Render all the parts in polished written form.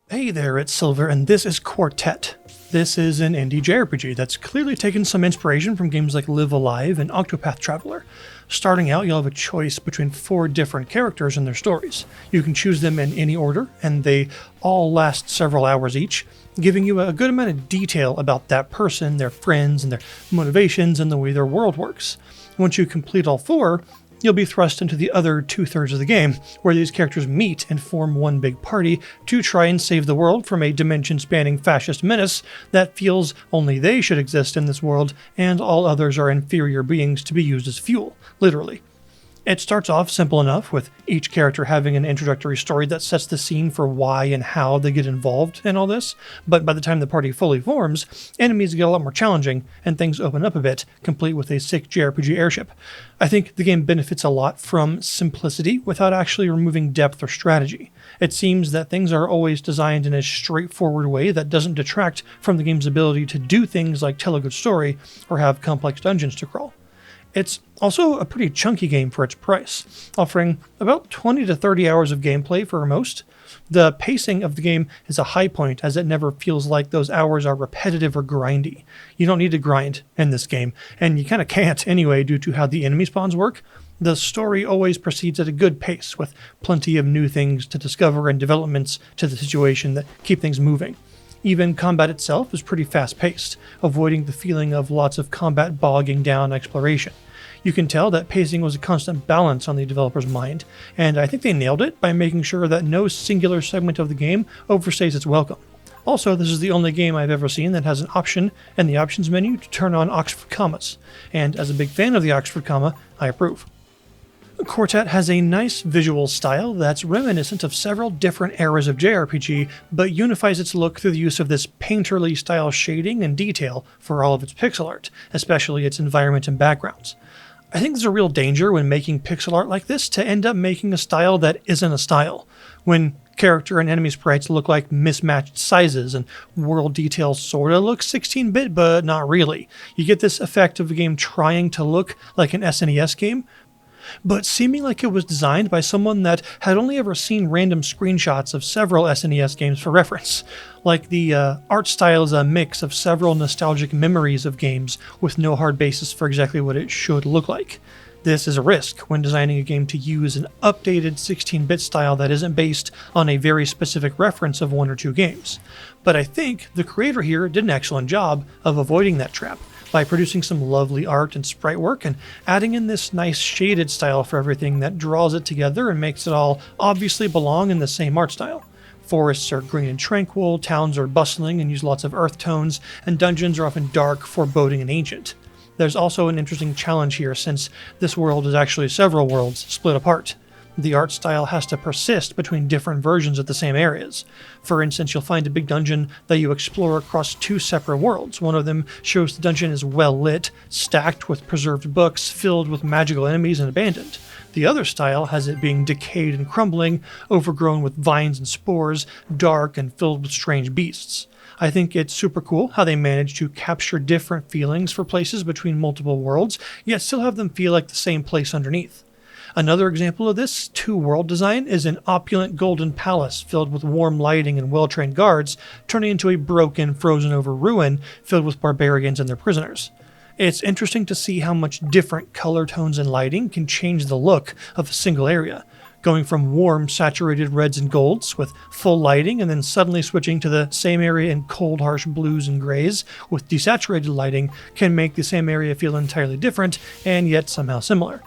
Hey there, it's Silver, and this is Quartet. This is an indie JRPG that's clearly taken some inspiration from games like Live Alive and Octopath Traveler. Starting out, you'll have a choice between 4 different characters and their stories. You can choose them in any order, and they all last several hours each, giving you a good amount of detail about that person, their friends, and their motivations, and the way their world works. Once you complete all 4, you'll be thrust into the other 2/3 of the game, where these characters meet and form one big party to try and save the world from a dimension-spanning fascist menace that feels only they should exist in this world and all others are inferior beings to be used as fuel, literally. It starts off simple enough, with each character having an introductory story that sets the scene for why and how they get involved in all this, but by the time the party fully forms, enemies get a lot more challenging, and things open up a bit, complete with a sick JRPG airship. I think the game benefits a lot from simplicity without actually removing depth or strategy. It seems that things are always designed in a straightforward way that doesn't detract from the game's ability to do things like tell a good story or have complex dungeons to crawl. It's also a pretty chunky game for its price, offering about 20 to 30 hours of gameplay for most. The pacing of the game is a high point, as it never feels like those hours are repetitive or grindy. You don't need to grind in this game, and you kind of can't anyway due to how the enemy spawns work. The story always proceeds at a good pace, with plenty of new things to discover and developments to the situation that keep things moving. Even combat itself is pretty fast-paced, avoiding the feeling of lots of combat bogging down exploration. You can tell that pacing was a constant balance on the developer's mind, and I think they nailed it by making sure that no singular segment of the game overstays its welcome. Also, this is the only game I've ever seen that has an option in the options menu to turn on Oxford commas, and as a big fan of the Oxford comma, I approve. Quartet has a nice visual style that's reminiscent of several different eras of JRPG, but unifies its look through the use of this painterly style shading and detail for all of its pixel art, especially its environment and backgrounds. I think there's a real danger when making pixel art like this to end up making a style that isn't a style. When character and enemy sprites look like mismatched sizes and world details sorta look 16-bit but not really. You get this effect of a game trying to look like an SNES game, but seeming like it was designed by someone that had only ever seen random screenshots of several SNES games for reference. Like the art style is a mix of several nostalgic memories of games with no hard basis for exactly what it should look like. This is a risk when designing a game to use an updated 16-bit style that isn't based on a very specific reference of 1 or 2 games. But I think the creator here did an excellent job of avoiding that trap by producing some lovely art and sprite work and adding in this nice shaded style for everything that draws it together and makes it all obviously belong in the same art style. Forests are green and tranquil, towns are bustling and use lots of earth tones, and dungeons are often dark, foreboding, and ancient. There's also an interesting challenge here, since this world is actually several worlds split apart. The art style has to persist between different versions of the same areas. For instance, you'll find a big dungeon that you explore across 2 separate worlds. One of them shows the dungeon is well lit, stacked with preserved books, filled with magical enemies, and abandoned. The other style has it being decayed and crumbling, overgrown with vines and spores, dark and filled with strange beasts. I think it's super cool how they managed to capture different feelings for places between multiple worlds, yet still have them feel like the same place underneath. Another example of this 2-world design is an opulent golden palace filled with warm lighting and well-trained guards, turning into a broken, frozen-over ruin filled with barbarians and their prisoners. It's interesting to see how much different color tones and lighting can change the look of a single area, going from warm, saturated reds and golds with full lighting and then suddenly switching to the same area in cold, harsh blues and grays with desaturated lighting can make the same area feel entirely different and yet somehow similar.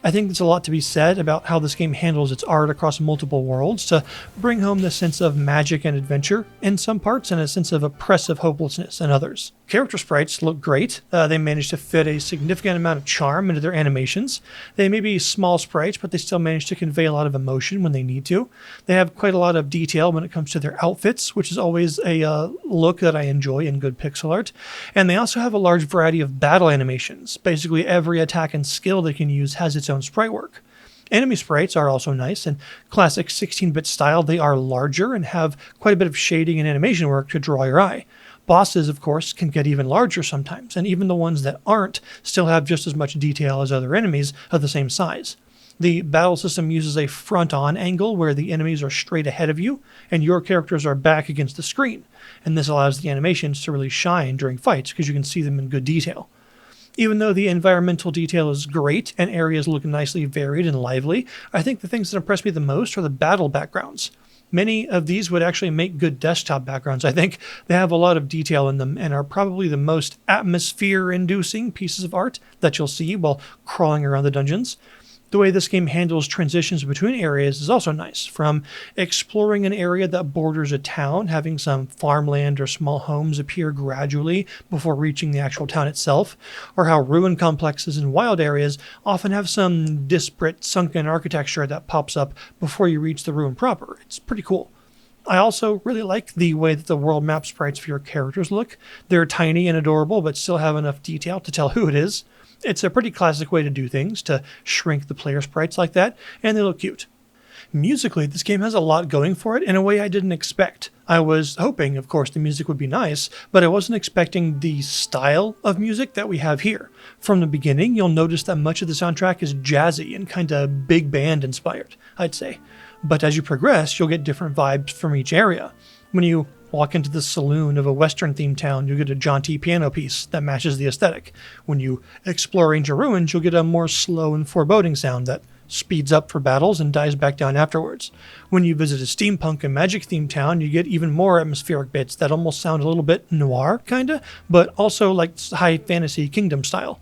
I think there's a lot to be said about how this game handles its art across multiple worlds to bring home the sense of magic and adventure in some parts and a sense of oppressive hopelessness in others. Character sprites look great. They manage to fit a significant amount of charm into their animations. They may be small sprites, but they still manage to convey a lot of emotion when they need to. They have quite a lot of detail when it comes to their outfits, which is always a look that I enjoy in good pixel art. And they also have a large variety of battle animations. Basically every attack and skill they can use has its own sprite work. Enemy sprites are also nice. In classic 16-bit style, they are larger and have quite a bit of shading and animation work to draw your eye. Bosses, of course, can get even larger sometimes, and even the ones that aren't still have just as much detail as other enemies of the same size. The battle system uses a front-on angle where the enemies are straight ahead of you and your characters are back against the screen, and this allows the animations to really shine during fights because you can see them in good detail. Even though the environmental detail is great and areas look nicely varied and lively, I think the things that impress me the most are the battle backgrounds. Many of these would actually make good desktop backgrounds. I think they have a lot of detail in them and are probably the most atmosphere-inducing pieces of art that you'll see while crawling around the dungeons. The way this game handles transitions between areas is also nice, from exploring an area that borders a town, having some farmland or small homes appear gradually before reaching the actual town itself, or how ruin complexes in wild areas often have some disparate sunken architecture that pops up before you reach the ruin proper. It's pretty cool. I also really like the way that the world map sprites for your characters look. They're tiny and adorable, but still have enough detail to tell who it is. It's a pretty classic way to do things, to shrink the player sprites like that, and they look cute. Musically, this game has a lot going for it in a way I didn't expect. I was hoping, of course, the music would be nice, but I wasn't expecting the style of music that we have here. From the beginning, you'll notice that much of the soundtrack is jazzy and kinda big band inspired, I'd say. But as you progress, you'll get different vibes from each area. When you walk into the saloon of a Western-themed town, you'll get a jaunty piano piece that matches the aesthetic. When you explore ancient ruins, you'll get a more slow and foreboding sound that speeds up for battles and dies back down afterwards. When you visit a steampunk and magic-themed town, you get even more atmospheric bits that almost sound a little bit noir, kinda, but also like high fantasy kingdom style.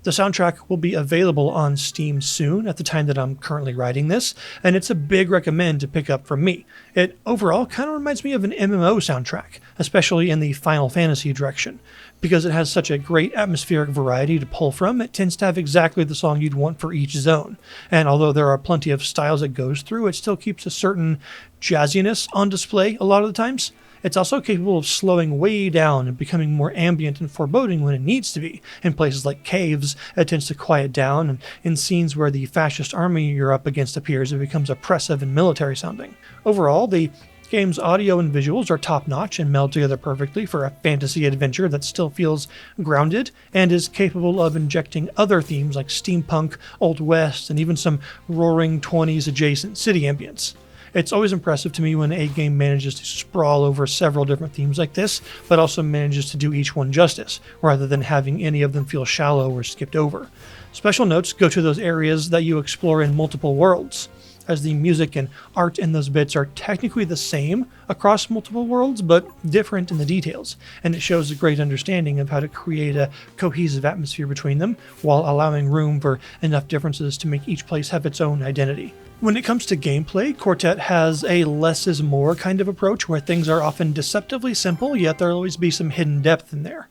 The soundtrack will be available on Steam soon at the time that I'm currently writing this, and it's a big recommend to pick up from me. It overall kind of reminds me of an MMO soundtrack, especially in the Final Fantasy direction. Because it has such a great atmospheric variety to pull from, it tends to have exactly the song you'd want for each zone. And although there are plenty of styles it goes through, it still keeps a certain jazziness on display a lot of the times. It's also capable of slowing way down and becoming more ambient and foreboding when it needs to be. In places like caves, it tends to quiet down, and in scenes where the fascist army you're up against appears, it becomes oppressive and military sounding. Overall, the game's audio and visuals are top-notch and meld together perfectly for a fantasy adventure that still feels grounded and is capable of injecting other themes like steampunk, Old West, and even some roaring 20s adjacent city ambience. It's always impressive to me when a game manages to sprawl over several different themes like this, but also manages to do each one justice, rather than having any of them feel shallow or skipped over. Special notes go to those areas that you explore in multiple worlds, as the music and art in those bits are technically the same across multiple worlds, but different in the details, and it shows a great understanding of how to create a cohesive atmosphere between them, while allowing room for enough differences to make each place have its own identity. When it comes to gameplay, Quartet has a less is more kind of approach where things are often deceptively simple, yet there'll always be some hidden depth in there.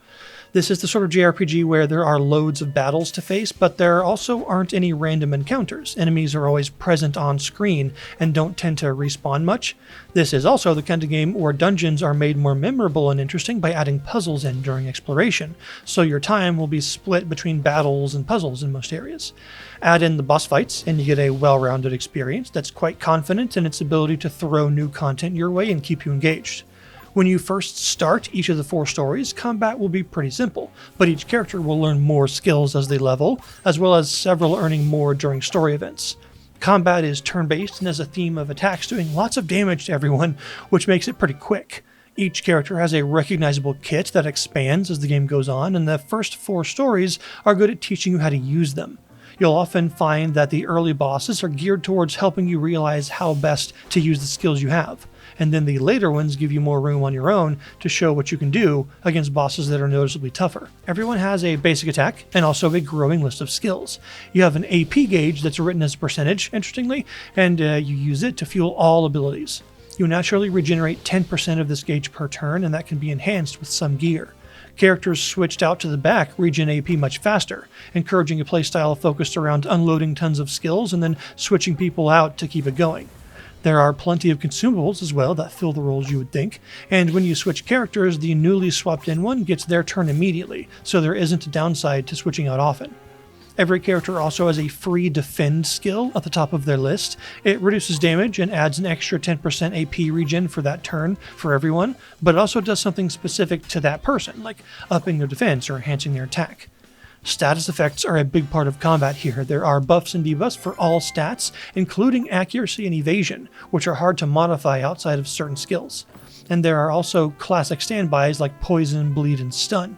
This is the sort of JRPG where there are loads of battles to face, but there also aren't any random encounters. Enemies are always present on screen and don't tend to respawn much. This is also the kind of game where dungeons are made more memorable and interesting by adding puzzles in during exploration, so your time will be split between battles and puzzles in most areas. Add in the boss fights, and you get a well-rounded experience that's quite confident in its ability to throw new content your way and keep you engaged. When you first start each of the 4 stories, combat will be pretty simple, but each character will learn more skills as they level, as well as several earning more during story events. Combat is turn-based and has a theme of attacks doing lots of damage to everyone, which makes it pretty quick. Each character has a recognizable kit that expands as the game goes on, and the first 4 stories are good at teaching you how to use them. You'll often find that the early bosses are geared towards helping you realize how best to use the skills you have, and then the later ones give you more room on your own to show what you can do against bosses that are noticeably tougher. Everyone has a basic attack and also a growing list of skills. You have an AP gauge that's written as a percentage, interestingly, and you use it to fuel all abilities. You naturally regenerate 10% of this gauge per turn, and that can be enhanced with some gear. Characters switched out to the back regen AP much faster, encouraging a playstyle focused around unloading tons of skills and then switching people out to keep it going. There are plenty of consumables as well that fill the roles you would think, and when you switch characters, the newly swapped in one gets their turn immediately, so there isn't a downside to switching out often. Every character also has a free defend skill at the top of their list. It reduces damage and adds an extra 10% AP regen for that turn for everyone, but it also does something specific to that person, like upping their defense or enhancing their attack. Status effects are a big part of combat here. There are buffs and debuffs for all stats, including accuracy and evasion, which are hard to modify outside of certain skills. And there are also classic standbys like poison, bleed, and stun.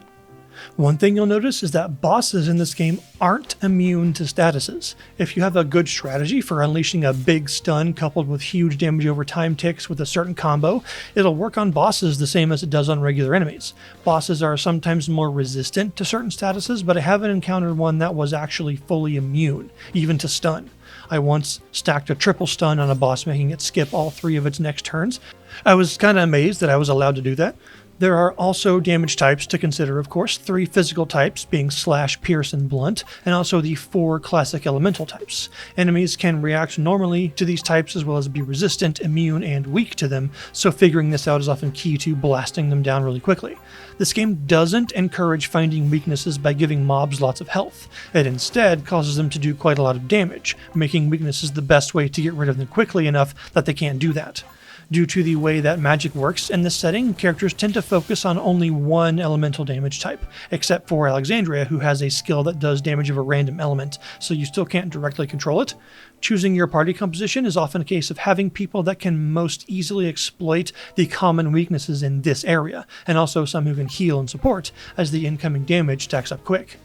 One thing you'll notice is that bosses in this game aren't immune to statuses. If you have a good strategy for unleashing a big stun coupled with huge damage over time ticks with a certain combo, it'll work on bosses the same as it does on regular enemies. Bosses are sometimes more resistant to certain statuses, but I haven't encountered one that was actually fully immune, even to stun. I once stacked a triple stun on a boss, making it skip all 3 of its next turns. I was kind of amazed that I was allowed to do that. There are also damage types to consider, of course, 3 physical types being slash, pierce, and blunt, and also the 4 classic elemental types. Enemies can react normally to these types as well as be resistant, immune, and weak to them, so figuring this out is often key to blasting them down really quickly. This game doesn't encourage finding weaknesses by giving mobs lots of health. It instead causes them to do quite a lot of damage, making weaknesses the best way to get rid of them quickly enough that they can't do that. Due to the way that magic works in this setting, characters tend to focus on only one elemental damage type, except for Alexandria, who has a skill that does damage of a random element, so you still can't directly control it. Choosing your party composition is often a case of having people that can most easily exploit the common weaknesses in this area, and also some who can heal and support, as the incoming damage stacks up quick.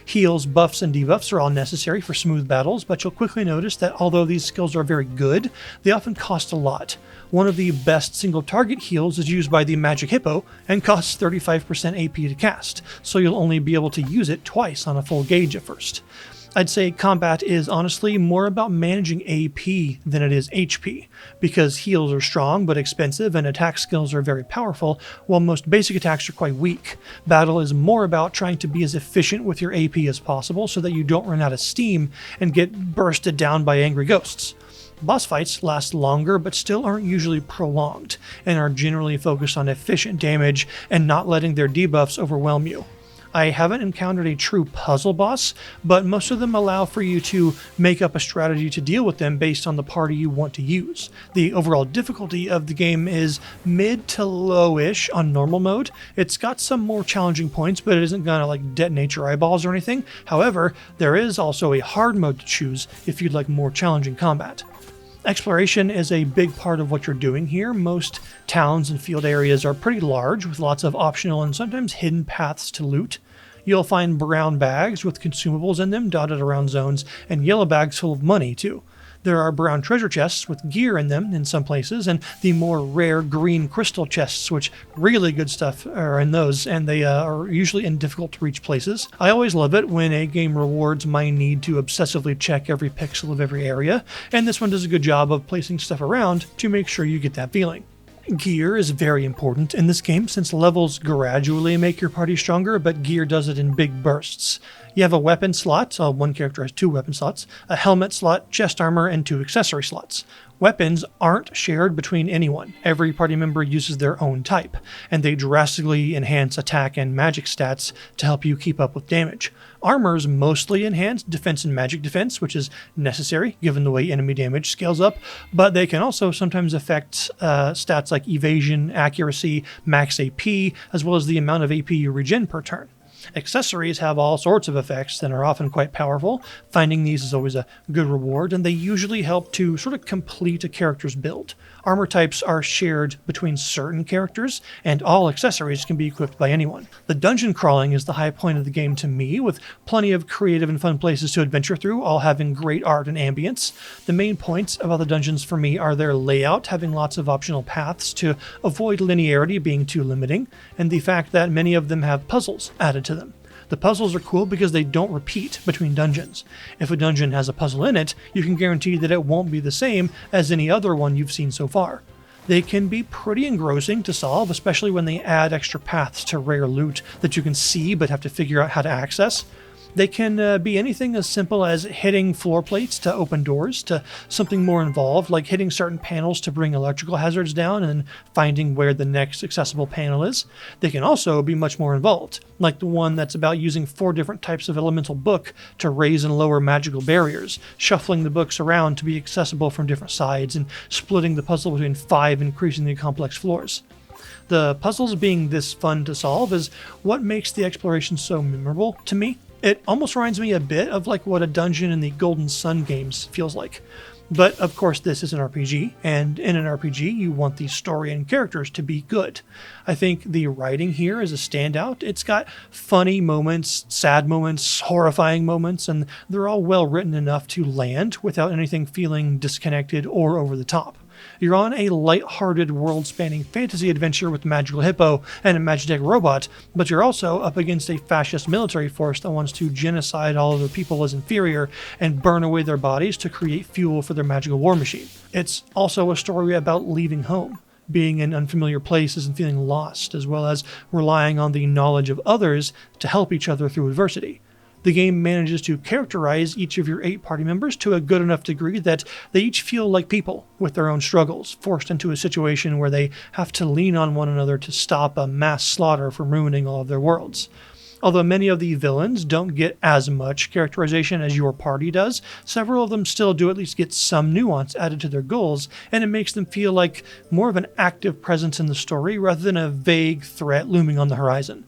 Heals, buffs, and debuffs are all necessary for smooth battles, but you'll quickly notice that although these skills are very good, they often cost a lot. One of the best single target heals is used by the Magic Hippo and costs 35% AP to cast, so you'll only be able to use it twice on a full gauge at first. I'd say combat is honestly more about managing AP than it is HP, because heals are strong but expensive and attack skills are very powerful, while most basic attacks are quite weak. Battle is more about trying to be as efficient with your AP as possible so that you don't run out of steam and get bursted down by angry ghosts. Boss fights last longer but still aren't usually prolonged, and are generally focused on efficient damage and not letting their debuffs overwhelm you. I haven't encountered a true puzzle boss, but most of them allow for you to make up a strategy to deal with them based on the party you want to use. The overall difficulty of the game is mid to low-ish on normal mode. It's got some more challenging points, but it isn't gonna detonate your eyeballs or anything. However, there is also a hard mode to choose if you'd like more challenging combat. Exploration is a big part of what you're doing here. Most towns and field areas are pretty large, with lots of optional and sometimes hidden paths to loot. You'll find brown bags with consumables in them dotted around zones, and yellow bags full of money too. There are brown treasure chests with gear in them in some places, and the more rare green crystal chests, which really good stuff are in those, and they are usually in difficult to reach places. I always love it when a game rewards my need to obsessively check every pixel of every area, and this one does a good job of placing stuff around to make sure you get that feeling. Gear is very important in this game since levels gradually make your party stronger, but gear does it in big bursts. You have a weapon slot, one character has 2 weapon slots, a helmet slot, chest armor, and 2 accessory slots. Weapons aren't shared between anyone. Every party member uses their own type, and they drastically enhance attack and magic stats to help you keep up with damage. Armors mostly enhance defense and magic defense, which is necessary given the way enemy damage scales up, but they can also sometimes affect stats like evasion, accuracy, max AP, as well as the amount of AP you regen per turn. Accessories have all sorts of effects and are often quite powerful. Finding these is always a good reward, and they usually help to sort of complete a character's build. Armor types are shared between certain characters, and all accessories can be equipped by anyone. The dungeon crawling is the high point of the game to me, with plenty of creative and fun places to adventure through, all having great art and ambience. The main points about the dungeons for me are their layout, having lots of optional paths to avoid linearity being too limiting, and the fact that many of them have puzzles added to them. The puzzles are cool because they don't repeat between dungeons. If a dungeon has a puzzle in it, you can guarantee that it won't be the same as any other one you've seen so far. They can be pretty engrossing to solve, especially when they add extra paths to rare loot that you can see but have to figure out how to access. They can be anything as simple as hitting floor plates to open doors, to something more involved, like hitting certain panels to bring electrical hazards down and then finding where the next accessible panel is. They can also be much more involved, like the one that's about using 4 different types of elemental book to raise and lower magical barriers, shuffling the books around to be accessible from different sides, and splitting the puzzle between 5 increasingly complex floors. The puzzles being this fun to solve is what makes the exploration so memorable to me. It almost reminds me a bit of like what a dungeon in the Golden Sun games feels like. But of course this is an RPG, and in an RPG you want the story and characters to be good. I think the writing here is a standout. It's got funny moments, sad moments, horrifying moments, and they're all well written enough to land without anything feeling disconnected or over the top. You're on a light-hearted, world-spanning fantasy adventure with a magical hippo and a Magitech robot, but you're also up against a fascist military force that wants to genocide all other people as inferior and burn away their bodies to create fuel for their magical war machine. It's also a story about leaving home, being in unfamiliar places and feeling lost, as well as relying on the knowledge of others to help each other through adversity. The game manages to characterize each of your 8 party members to a good enough degree that they each feel like people with their own struggles, forced into a situation where they have to lean on one another to stop a mass slaughter from ruining all of their worlds. Although many of the villains don't get as much characterization as your party does, several of them still do at least get some nuance added to their goals, and it makes them feel like more of an active presence in the story rather than a vague threat looming on the horizon.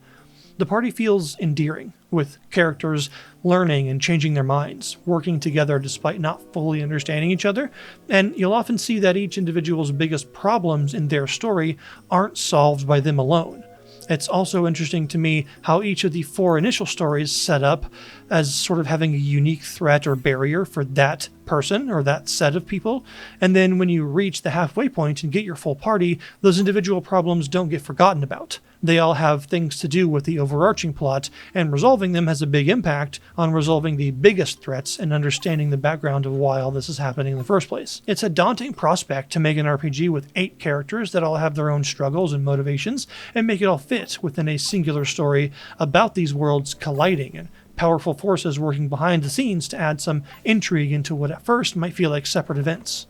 The party feels endearing, with characters learning and changing their minds, working together despite not fully understanding each other, and you'll often see that each individual's biggest problems in their story aren't solved by them alone. It's also interesting to me how each of the 4 initial stories set up as sort of having a unique threat or barrier for that person or that set of people, and then when you reach the halfway point and get your full party, those individual problems don't get forgotten about. They all have things to do with the overarching plot, and resolving them has a big impact on resolving the biggest threats and understanding the background of why all this is happening in the first place. It's a daunting prospect to make an RPG with 8 characters that all have their own struggles and motivations, and make it all fit within a singular story about these worlds colliding and powerful forces working behind the scenes to add some intrigue into what at first might feel like separate events.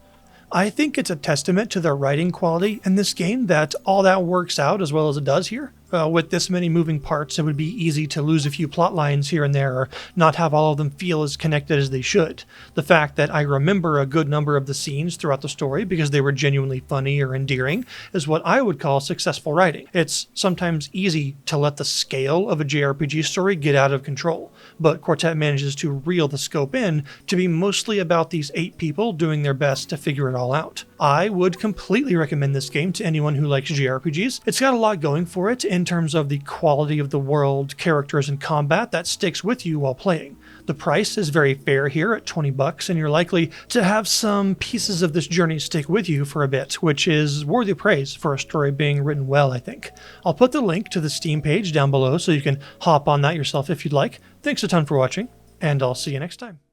I think it's a testament to their writing quality in this game that all that works out as well as it does here. With this many moving parts, it would be easy to lose a few plot lines here and there, or not have all of them feel as connected as they should. The fact that I remember a good number of the scenes throughout the story because they were genuinely funny or endearing is what I would call successful writing. It's sometimes easy to let the scale of a JRPG story get out of control, but Quartet manages to reel the scope in to be mostly about these 8 people doing their best to figure it all out. I would completely recommend this game to anyone who likes JRPGs. It's got a lot going for it in terms of the quality of the world, characters, and combat that sticks with you while playing. The price is very fair here at $20, and you're likely to have some pieces of this journey stick with you for a bit, which is worthy praise for a story being written well, I think. I'll put the link to the Steam page down below so you can hop on that yourself if you'd like. Thanks a ton for watching, and I'll see you next time.